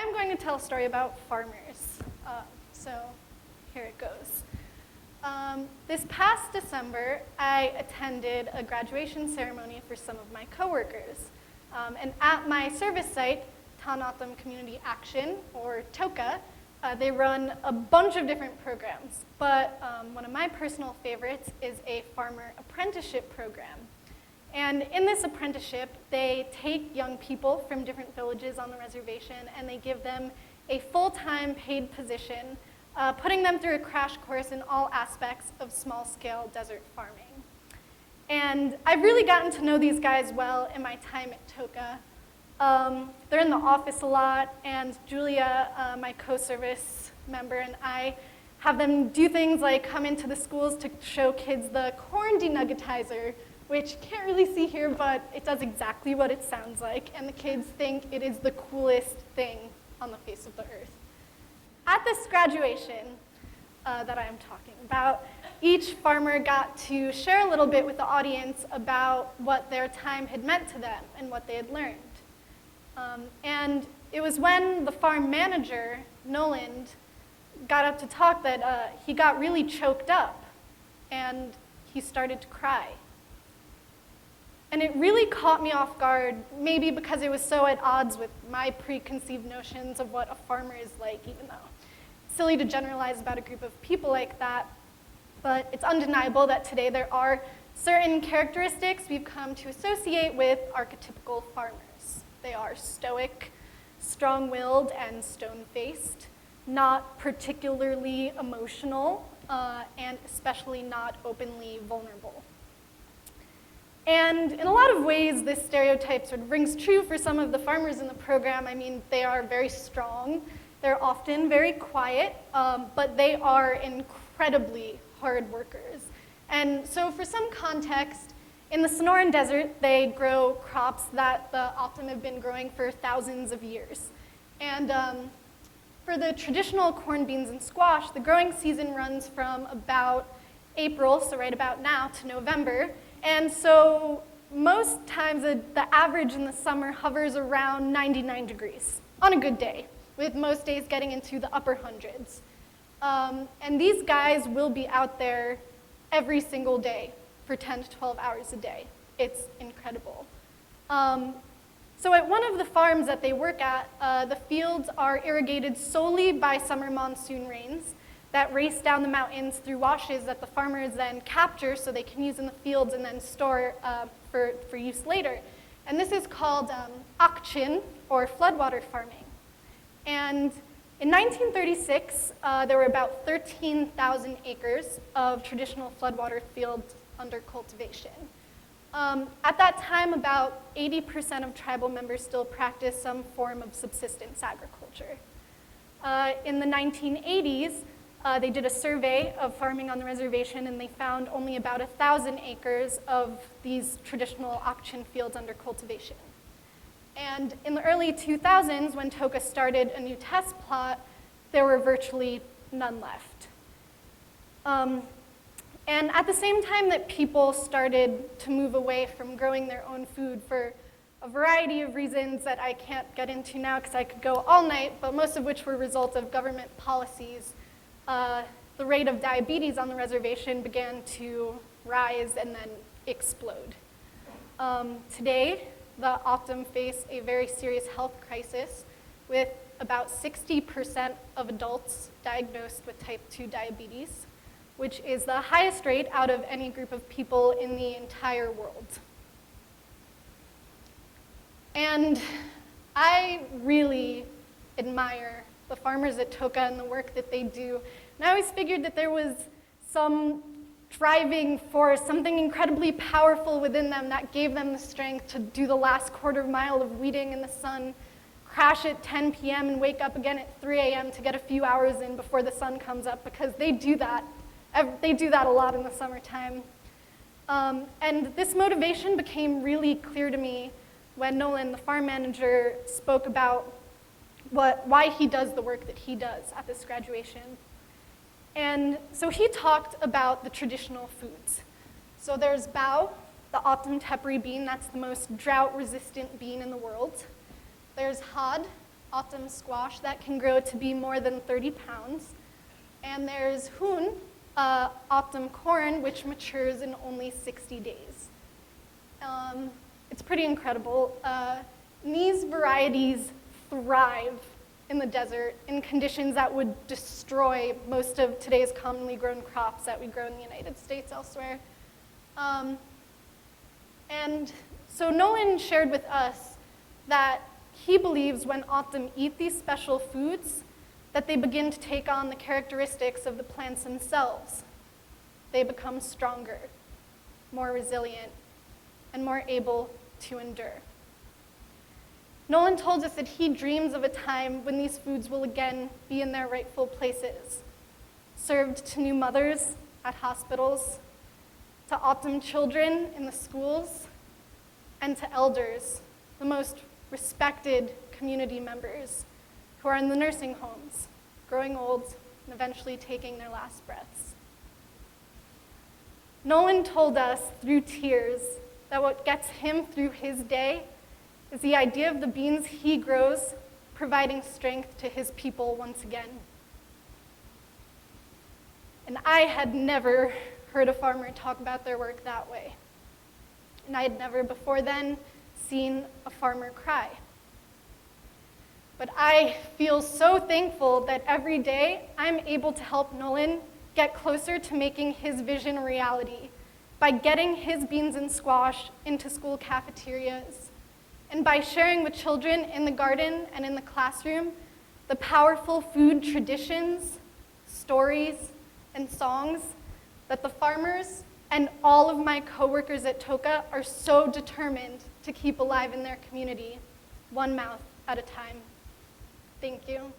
I'm going to tell a story about farmers. So here it goes. This past December, I attended a graduation ceremony for some of my coworkers. And at my service site, Tohono O'odham Community Action, or TOCA, they run a bunch of different programs. But one of my personal favorites is a farmer apprenticeship program. And in this apprenticeship, they take young people from different villages on the reservation and they give them a full-time paid position, putting them through a crash course in all aspects of small-scale desert farming. And I've really gotten to know these guys well in my time at TOCA. They're in the office a lot, and Julia, my co-service member, and I have them do things like come into the schools to show kids the corn denuggetizer, which you can't really see here, but it does exactly what it sounds like, and the kids think it is the coolest thing on the face of the earth. At this graduation that I'm talking about, each farmer got to share a little bit with the audience about what their time had meant to them and what they had learned. And it was when the farm manager, Noland, got up to talk that he got really choked up and he started to cry. And it really caught me off guard, maybe because it was so at odds with my preconceived notions of what a farmer is like, even though it's silly to generalize about a group of people like that. But it's undeniable that today there are certain characteristics we've come to associate with archetypical farmers. They are stoic, strong-willed, and stone-faced, not particularly emotional, and especially not openly vulnerable. And in a lot of ways, this stereotype sort of rings true for some of the farmers in the program. I mean, they are very strong. They're often very quiet, but they are incredibly hard workers. And so for some context, in the Sonoran Desert, they grow crops that the O'odham have been growing for thousands of years. And for the traditional corn, beans, and squash, the growing season runs from about April, so right about now, to November. And so most times the average in the summer hovers around 99 degrees on a good day, with most days getting into the upper hundreds. And these guys will be out there every single day for 10 to 12 hours a day. It's incredible. So at one of the farms that they work at, the fields are irrigated solely by summer monsoon rains that race down the mountains through washes that the farmers then capture so they can use in the fields and then store for use later. And this is called akchin, or floodwater farming. And in 1936, there were about 13,000 acres of traditional floodwater fields under cultivation. At that time, about 80% of tribal members still practiced some form of subsistence agriculture. In the 1980s, they did a survey of farming on the reservation, and they found only about 1,000 acres of these traditional akchin fields under cultivation. And in the early 2000s, when TOCA started a new test plot, there were virtually none left. And at the same time that people started to move away from growing their own food for a variety of reasons that I can't get into now because I could go all night, but most of which were a result of government policies, the rate of diabetes on the reservation began to rise and then explode. Today, the O'odham face a very serious health crisis with about 60% of adults diagnosed with type 2 diabetes, which is the highest rate out of any group of people in the entire world. And I really admire the farmers at TOCA and the work that they do. And I always figured that there was some driving force, something incredibly powerful within them that gave them the strength to do the last quarter mile of weeding in the sun, crash at 10 p.m. and wake up again at 3 a.m. to get a few hours in before the sun comes up, because they do that. They do that a lot in the summertime. And this motivation became really clear to me when Nolan, the farm manager, spoke about why he does the work that he does at this graduation. And so he talked about the traditional foods. So there's bao, the O'odham tepary bean, that's the most drought-resistant bean in the world. There's had, autumn squash that can grow to be more than 30 pounds. And there's hoon, autumn corn, which matures in only 60 days. It's pretty incredible. These varieties thrive in the desert in conditions that would destroy most of today's commonly grown crops that we grow in the United States elsewhere. And so Nolan shared with us that he believes when autumn eat these special foods, that they begin to take on the characteristics of the plants themselves. They become stronger, more resilient, and more able to endure. Nolan told us that he dreams of a time when these foods will again be in their rightful places, served to new mothers at hospitals, to autumn children in the schools, and to elders, the most respected community members who are in the nursing homes, growing old and eventually taking their last breaths. Nolan told us through tears that what gets him through his day is the idea of the beans he grows providing strength to his people once again. And I had never heard a farmer talk about their work that way. And I had never before then seen a farmer cry. But I feel so thankful that every day I'm able to help Nolan get closer to making his vision a reality by getting his beans and squash into school cafeterias, and by sharing with children in the garden and in the classroom the powerful food traditions, stories, and songs that the farmers and all of my coworkers at TOCA are so determined to keep alive in their community, one mouth at a time. Thank you.